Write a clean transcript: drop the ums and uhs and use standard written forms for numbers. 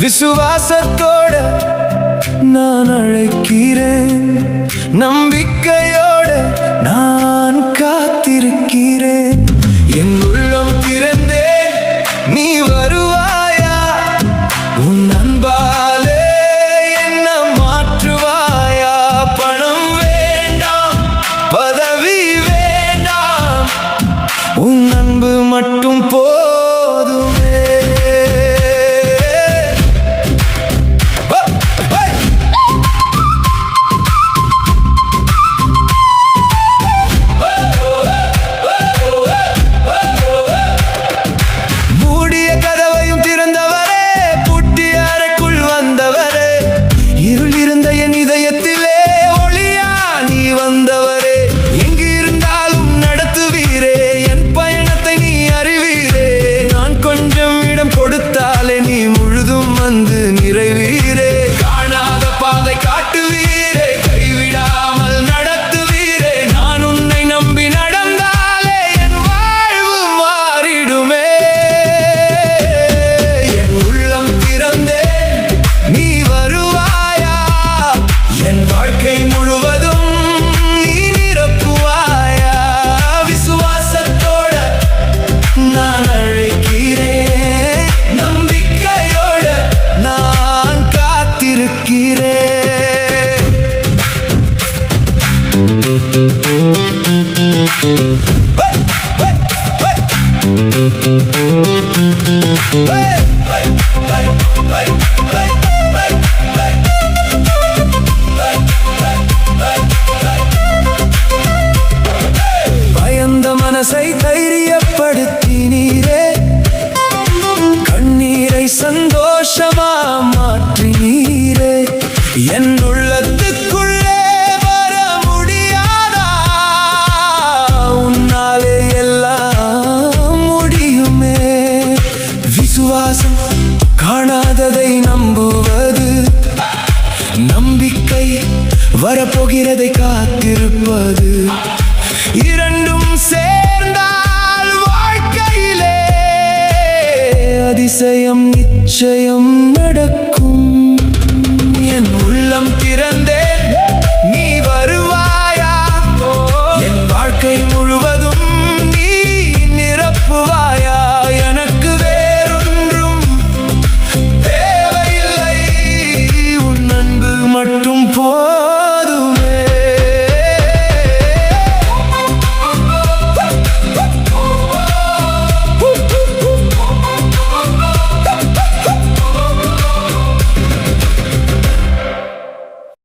விசுவாசத்தோட நான் அழைக்கிறேன், நம்பிக்கையோட நான் காத்திருக்கிறேன். என் உள்ளம் திறந்தேன், நீ வருவாயா? உன் அன்பாலே என்ன மாற்றுவாயா? பணம் வேண்டாம், பதவி வேண்டாம், உன் அன்பு மட்டும் போதுமே. மூடிய கதவையும் திறந்தவரே, பூட்டிய அறைக்குள் வந்தவரே, இருள் இருந்த என் இதயத்திலே ஒளியா நீ வந்தவரே. எங்கு இருந்தாலும் நடத்துவீரே, என் பயணத்தை நீ அறிவீரே. நான் கொஞ்சம் இடம் கொடுத்தாலே நீ முழுதும் வந்து நிறைவீரே. காணாத பாதை காட்டுவீரே, கைவிடாமல் நடத்துவீரே. நான் உன்னை நம்பி நடந்தாலே என் வாழ்வு மாறிடுமே. என் உள்ளம் திறந்தேன், நீ வருவாயா? என் வாழ்க்கை முழுவதும் நீ நிரப்புவாயா? விசுவாசத்தோட நான் அழைக்கிறேன், நம்பிக்கையோட நான் காத்திருக்கிறேன். பயந்த மனசை தைரியப்படுத்தினீரே, கண்ணீரை சந்தோஷமா மாற்றினீரே. என் உள்ளத்துக்குள்ளே வர முடியாதா? உன்னாலே எல்லாம் முடியுமே. விசுவாசம் காணாததை நம்புவது, நம்பிக்கை வரப்போகிறதை காத்திருப்பது. இரண்டும் சேர்ந்தால் வாழ்க்கையிலே அதிசயம் நிச்சயம் நடக்கும். என் உள்ளம் திறந்தே